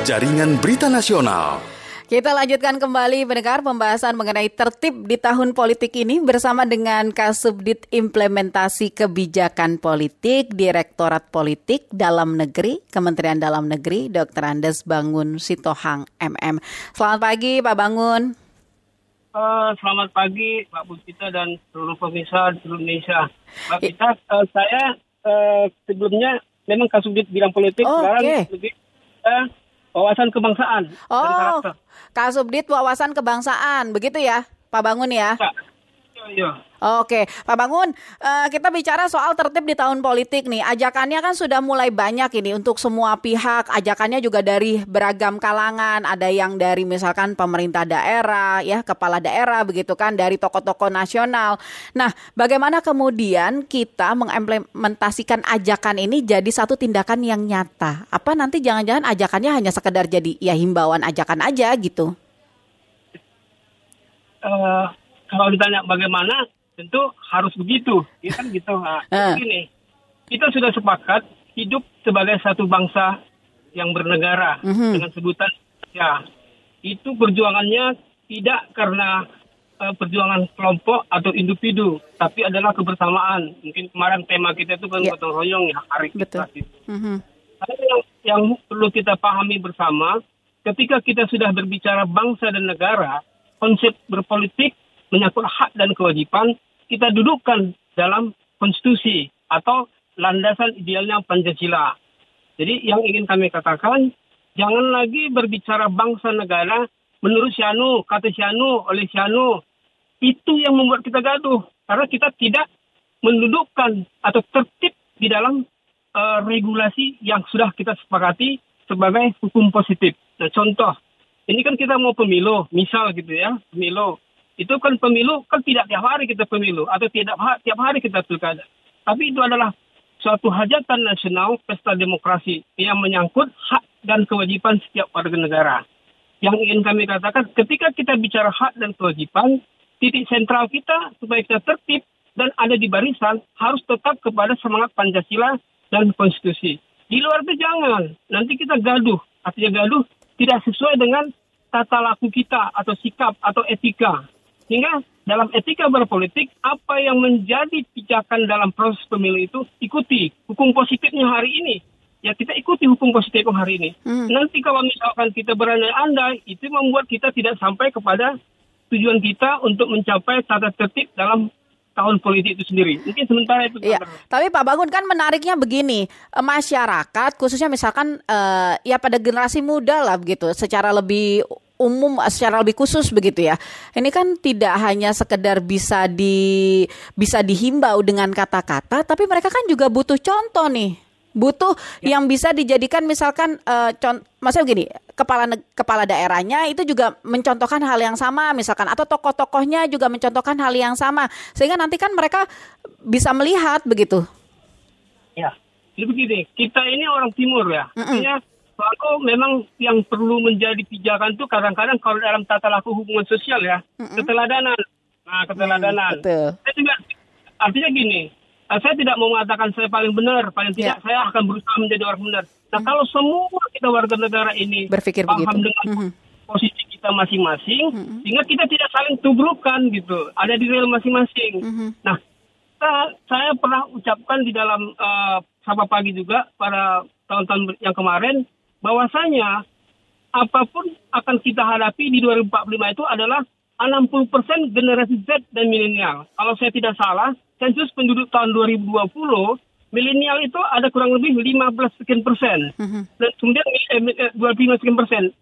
Jaringan Berita Nasional. Kita lanjutkan kembali pendengar pembahasan mengenai tertib di tahun politik ini bersama dengan Kasubdit Implementasi Kebijakan Politik, Direktorat Politik Dalam Negeri, Kementerian Dalam Negeri, Dr. Andes Bangun Sitohang MM. Selamat pagi Pak Bangun. Selamat pagi Pak Puspita dan seluruh pemirsa seluruh Indonesia. Pak Puspita, saya sebelumnya memang Kasubdit bidang politik, sekarang lebih wawasan kebangsaan dan karakter. Kasubdit wawasan kebangsaan, begitu ya Pak Bangun ya? Iya. Oke, Pak Bangun, kita bicara soal tertib di tahun politik nih. Ajakannya kan sudah mulai banyak ini untuk semua pihak. Ajakannya juga dari beragam kalangan. Ada yang dari misalkan pemerintah daerah, ya kepala daerah begitu kan, dari tokoh-tokoh nasional. Nah, bagaimana kemudian kita mengimplementasikan ajakan ini jadi satu tindakan yang nyata? Apa nanti jangan-jangan ajakannya hanya sekedar jadi ya himbauan ajakan aja gitu? Kalau ditanya bagaimana, tentu harus begitu, ya kan gitu. Begini, kita sudah sepakat hidup sebagai satu bangsa yang bernegara dengan sebutan ya. Itu perjuangannya tidak karena perjuangan kelompok atau individu, tapi adalah kebersamaan. Mungkin kemarin tema kita itu kan gotong royong ya, hari kita. Yang perlu kita pahami bersama, ketika kita sudah berbicara bangsa dan negara, konsep berpolitik menyangkut hak dan kewajiban kita dudukkan dalam konstitusi atau landasan idealnya Pancasila. Jadi yang ingin kami katakan, jangan lagi berbicara bangsa negara menurut Sianu, kata Sianu, oleh Sianu. Itu yang membuat kita gaduh. Karena kita tidak mendudukkan atau tertib di dalam regulasi yang sudah kita sepakati sebagai hukum positif. Nah contoh, ini kan kita mau pemilu, misal gitu ya, pemilu. Itu kan pemilu, kan tidak tiap hari kita pemilu, atau tidak tiap hari kita pilkada. Tapi itu adalah suatu hajatan nasional, pesta demokrasi, yang menyangkut hak dan kewajiban setiap warga negara. Yang ingin kami katakan, ketika kita bicara hak dan kewajiban, titik sentral kita, supaya kita tertib dan ada di barisan, harus tetap kepada semangat Pancasila dan konstitusi. Di luar itu jangan, nanti kita gaduh. Artinya gaduh tidak sesuai dengan tata laku kita, atau sikap, atau etika. Sehingga dalam etika berpolitik, apa yang menjadi pijakan dalam proses pemilu itu ikuti. Hukum positifnya hari ini, ya kita ikuti hukum positif hari ini. Nanti kalau misalkan kita berandai-andai, itu membuat kita tidak sampai kepada tujuan kita untuk mencapai tata tertib dalam tahun politik itu sendiri. Mungkin sementara itu. Iya, tapi Pak Bangun kan menariknya begini, masyarakat khususnya misalkan ya pada generasi muda lah begitu, secara lebih umum, secara lebih khusus begitu ya. Ini kan tidak hanya sekedar bisa dihimbau dengan kata-kata, tapi mereka kan juga butuh contoh nih. Butuh yang bisa dijadikan misalkan maksudnya begini, kepala daerahnya itu juga mencontohkan hal yang sama misalkan, atau tokoh-tokohnya juga mencontohkan hal yang sama, sehingga nanti kan mereka bisa melihat begitu. Ya, jadi begini, kita ini orang timur ya. Artinya lalu memang yang perlu menjadi pijakan itu kadang-kadang kalau dalam tata laku hubungan sosial ya, keteladanan. Nah, keteladanan. Saya juga, artinya gini, saya tidak mau mengatakan saya paling benar, paling tidak saya akan berusaha menjadi orang benar. Nah, kalau semua kita warga negara ini berpikir paham begitu dengan posisi kita masing-masing, sehingga kita tidak saling tubrukan gitu, ada di rel masing-masing. Nah, saya pernah ucapkan di dalam Sapa Pagi juga pada tahun-tahun yang kemarin, bahwasanya apapun akan kita hadapi di 2045 itu adalah 60% generasi Z dan milenial. Kalau saya tidak salah, sensus penduduk tahun 2020, milenial itu ada kurang lebih 15%. Dan kemudian 25%.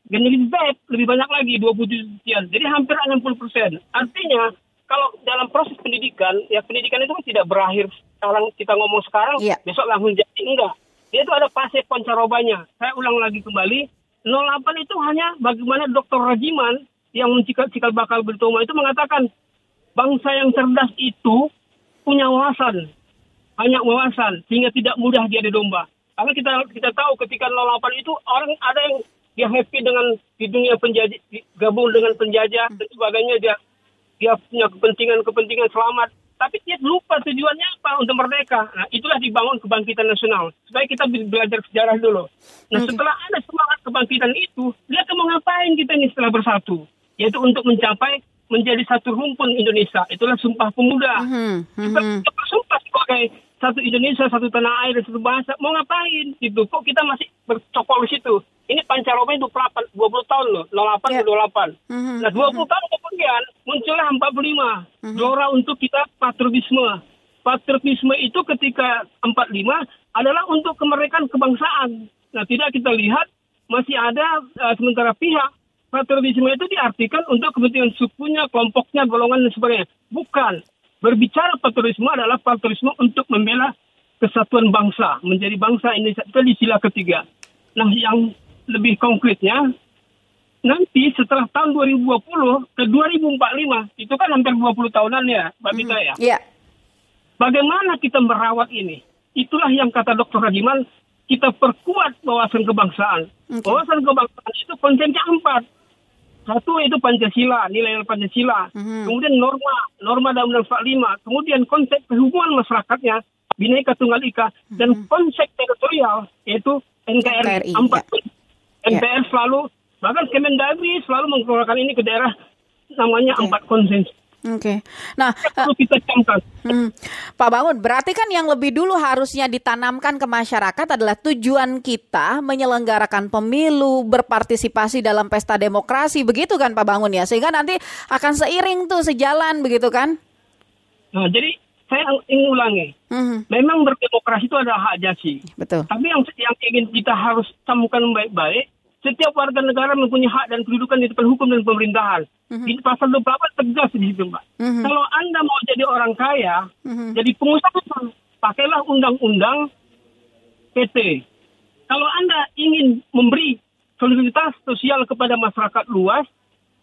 Generasi Z lebih banyak lagi, 27 sekian. Jadi hampir 60%. Artinya, kalau dalam proses pendidikan, ya pendidikan itu kan tidak berakhir. Sekarang kita ngomong sekarang, besok langsung jadi, enggak. Dia itu ada fase pancarobanya. Saya ulang lagi kembali, 08 itu hanya bagaimana Dr. Rajiman yang cikal bakal Britoma itu mengatakan bangsa yang cerdas itu punya wawasan, banyak wawasan, sehingga tidak mudah dia domba. Karena kita tahu ketika 08 itu orang ada yang dia happy dengan di dunia gabung dengan penjajah dan sebagainya, dia punya kepentingan selamat. tapi dia lupa tujuannya apa untuk merdeka. Nah, itulah dibangun kebangkitan nasional. Supaya kita belajar sejarah dulu. Nah, setelah ada semangat kebangkitan itu, dia akan mau ngapain kita ini setelah bersatu? Yaitu untuk mencapai menjadi satu rumpun Indonesia. Itulah Sumpah Pemuda. Kita bersumpah sebagai satu Indonesia, satu tanah air, dan satu bahasa. Mau ngapain gitu? Kok kita masih bercokol di situ? Ini pancaroba 20 tahun loh, 08 ke 28. Nah, 20 tahun kemudian muncullah 45. Gelora untuk kita patriotisme. Patriotisme itu ketika 45 adalah untuk kemerdekaan kebangsaan. Nah, tidak kita lihat masih ada sementara pihak patriotisme itu diartikan untuk kepentingan sukunya, kelompoknya, golongan dan sebagainya. Bukan. Berbicara patriotisme adalah patriotisme untuk membela kesatuan bangsa, menjadi bangsa Indonesia. Itu di sila ketiga. Nah, yang lebih konkretnya, nanti setelah tahun 2020 ke 2045, itu kan hampir 20 tahunan ya, Mbak Bita ya. Yeah. Bagaimana kita merawat ini? Itulah yang kata Dr. Radiman, kita perkuat wawasan kebangsaan. Wawasan kebangsaan itu konsepnya 4. Satu itu Pancasila, nilai Pancasila. Kemudian norma dalam Undang-Undang 45. Kemudian konsep kehubungan masyarakatnya, Bhinneka Tunggal Ika, dan konsep teritorial, yaitu NKRI. 4. NPR selalu, bahkan Kemendagri selalu mengeluarkan ini ke daerah, namanya 4 konsensus. Oke. Nah, perlu kita camkan. Pak Bangun, berarti kan yang lebih dulu harusnya ditanamkan ke masyarakat adalah tujuan kita menyelenggarakan pemilu, berpartisipasi dalam pesta demokrasi, begitu kan Pak Bangun ya? Sehingga nanti akan seiring tuh, sejalan begitu kan? Nah, jadi saya ingin ulangi. Memang berdemokrasi itu adalah hak asasi. Betul. Tapi yang ingin kita harus camkan baik-baik, setiap warga negara mempunyai hak dan kedudukan di depan hukum dan pemerintahan. Di pasal 28 tegas di situ, Mbak. Kalau Anda mau jadi orang kaya, jadi pengusaha, pakailah undang-undang PT. Kalau Anda ingin memberi solidaritas sosial kepada masyarakat luas,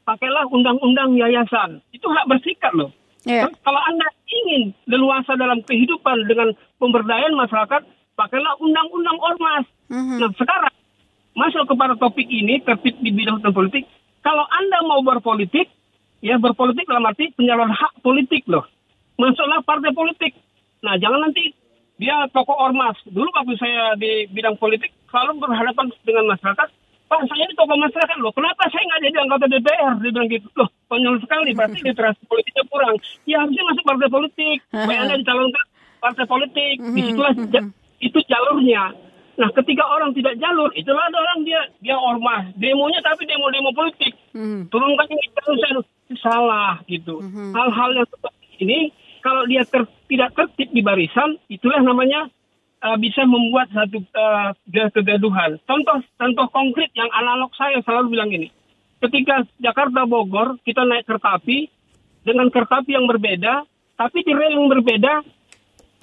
pakailah undang-undang yayasan. Itu hak bersikap loh. Yeah. Kalau Anda ingin leluasa dalam kehidupan dengan pemberdayaan masyarakat, pakailah undang-undang ormas. Nah, sekarang masuk kepada topik ini, tertib di bidang politik. Kalau Anda mau berpolitik, ya berpolitik dalam arti penyaluran hak politik loh. Masuklah partai politik. Nah, jangan nanti dia tokoh ormas. Dulu waktu saya di bidang politik, selalu berhadapan dengan masyarakat. Pak, saya ini tokoh masyarakat loh. Kenapa saya nggak jadi anggota DPR? Dia bilang gitu. Loh, konyol sekali. Berarti literasi politiknya kurang. Ya, harusnya masuk partai politik. Supaya Anda dicalonkan partai politik. Disitulah itu jalurnya. Nah, ketika orang tidak jalur, itulah ada orang dia ormas, demonya tapi demo politik. Turunkan ini terus salah gitu. Hal-hal yang seperti ini kalau dia tidak tertib di barisan, itulah namanya bisa membuat satu kegaduhan. Contoh konkret yang analog saya selalu bilang ini. Ketika Jakarta Bogor, kita naik kereta api dengan kereta api yang berbeda, tapi di rel yang berbeda,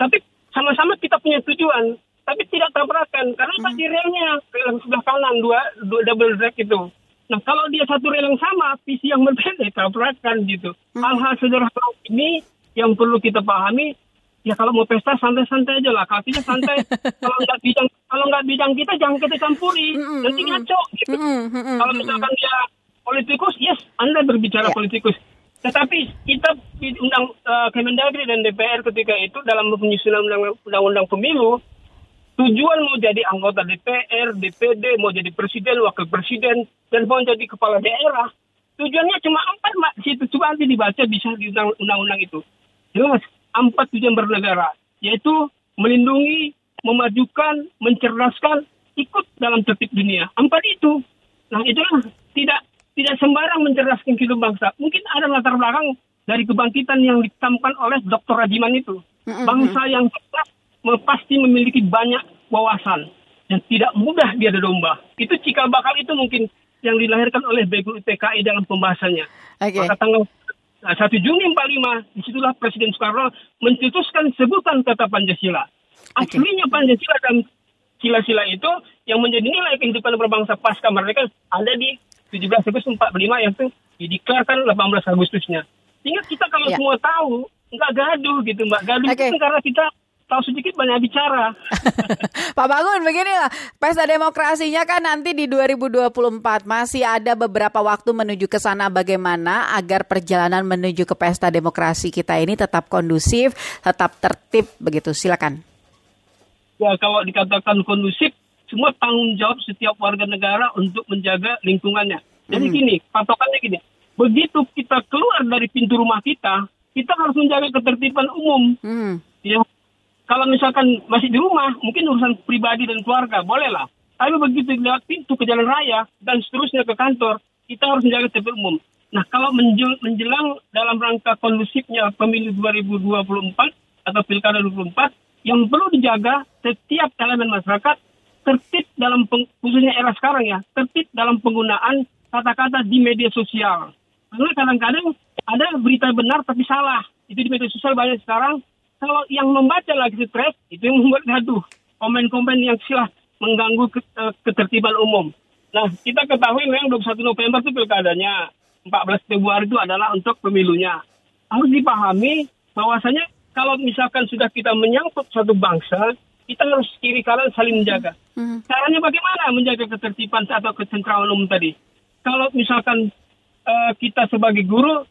tapi sama-sama kita punya tujuan. Tapi tidak tabrakan, karena di relnya, rel yang sebelah kanan, dua double track itu. Nah, kalau dia satu rel yang sama, visi yang berbeda, tabrakan gitu. Hal-hal sederhana ini yang perlu kita pahami, ya kalau mau pesta santai-santai aja lah, artinya santai. Kalau nggak bidang kita, jangan kita campuri, nanti ngaco gitu. Kalau misalkan dia politikus, yes, Anda berbicara politikus. Tetapi kita undang Kemendagri dan DPR ketika itu dalam penyusunan undang-undang pemilu, tujuan mau jadi anggota DPR, DPD, mau jadi presiden, wakil presiden, dan mau jadi kepala daerah. Tujuannya cuma 4, Mbak. Situ coba nanti dibaca bisa di undang-undang itu. Jelas, 4 tujuan bernegara. Yaitu melindungi, memajukan, mencerdaskan, ikut dalam tertib dunia. 4 itu. Nah, itulah tidak sembarang mencerdaskan kehidupan bangsa. Mungkin ada latar belakang dari kebangkitan yang ditamkan oleh Dr. Radiman itu. Bangsa yang cerdas pasti memiliki banyak wawasan dan tidak mudah dia domba. Itu cikal bakal itu mungkin yang dilahirkan oleh BGU PKI dalam pembahasannya. Maka tanggal 1 Juni 45, disitulah Presiden Soekarno mencetuskan sebutan kata Pancasila. Aslinya Pancasila dan sila-sila itu yang menjadi nilai kehidupan berbangsa pasca merdeka ada di 17 Agustus 45 yang itu dideklarkan 18 Agustusnya. Sehingga kita kalau semua tahu, nggak gaduh gitu Mbak. Gaduh itu karena kita tahu sedikit banyak bicara. Pak Bangun, beginilah, pesta demokrasinya kan nanti di 2024 masih ada beberapa waktu menuju ke sana. Bagaimana agar perjalanan menuju ke pesta demokrasi kita ini tetap kondusif, tetap tertib begitu? Silakan. Ya, kalau dikatakan kondusif, semua tanggung jawab setiap warga negara untuk menjaga lingkungannya. Jadi gini, patokannya gini, begitu kita keluar dari pintu rumah kita harus menjaga ketertiban umum. Ya. Kalau misalkan masih di rumah, mungkin urusan pribadi dan keluarga, bolehlah. Tapi begitu lewat pintu ke jalan raya dan seterusnya ke kantor, kita harus menjaga tertib umum. Nah, kalau menjelang dalam rangka kondusifnya pemilu 2024 atau pilkada 2024, yang perlu dijaga setiap elemen masyarakat tertib dalam khususnya era sekarang ya, tertib dalam penggunaan kata-kata di media sosial. Karena kadang-kadang ada berita benar tapi salah. Itu di media sosial banyak sekarang. Kalau yang membaca lagi stres, itu yang membuat gaduh. Komen-komen yang silah mengganggu ketertiban umum. Nah, kita ketahui memang 21 November itu pilkadanya. 14 Februari itu adalah untuk pemilunya. Harus dipahami bahwasanya kalau misalkan sudah kita menyangkut satu bangsa, kita harus kiri kanan saling menjaga. Caranya bagaimana menjaga ketertiban atau ketentraman umum tadi? Kalau misalkan kita sebagai guru,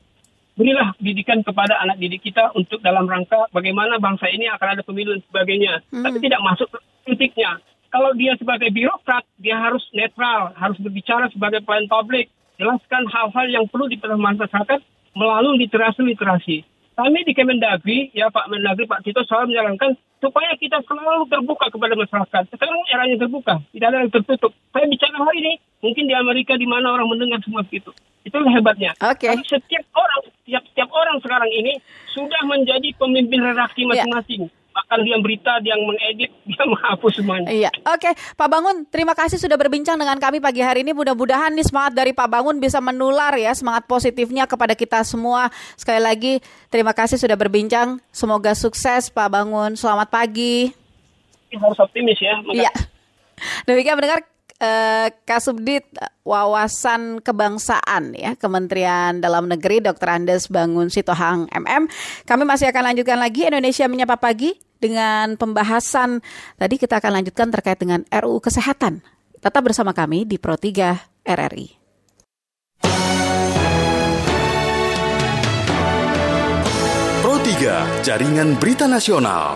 berilah didikan kepada anak didik kita untuk dalam rangka bagaimana bangsa ini akan ada pemilu dan sebagainya. Tapi tidak masuk ke kritiknya. Kalau dia sebagai birokrat, dia harus netral, harus berbicara sebagai pelayan publik. Jelaskan hal-hal yang perlu dipahami masyarakat melalui literasi. Kami di Kemendagri, ya Pak Mendagri, Pak Tito selalu menyarankan supaya kita selalu terbuka kepada masyarakat. Sekarang eranya terbuka, tidak ada yang tertutup. Saya bicara hari ini, mungkin di Amerika di mana orang mendengar semua begitu. Itulah hebatnya. Okay. Setiap orang sekarang ini sudah menjadi pemimpin redaksi masing-masing. Bahkan dia berita, dia yang mengedit, dia menghapus semuanya. Iya, oke. Pak Bangun, terima kasih sudah berbincang dengan kami pagi hari ini. Mudah-mudahan nih semangat dari Pak Bangun bisa menular ya, semangat positifnya kepada kita semua. Sekali lagi, terima kasih sudah berbincang. Semoga sukses Pak Bangun. Selamat pagi. Harus optimis ya. Iya. Demikian mendengar Kasubdit Wawasan Kebangsaan ya Kementerian Dalam Negeri Dr. Andes Bangun Sitohang MM. Kami masih akan lanjutkan lagi Indonesia Menyapa Pagi dengan pembahasan tadi kita akan lanjutkan terkait dengan RUU Kesehatan. Tetap bersama kami di Pro 3 RRI. Pro 3 Jaringan Berita Nasional.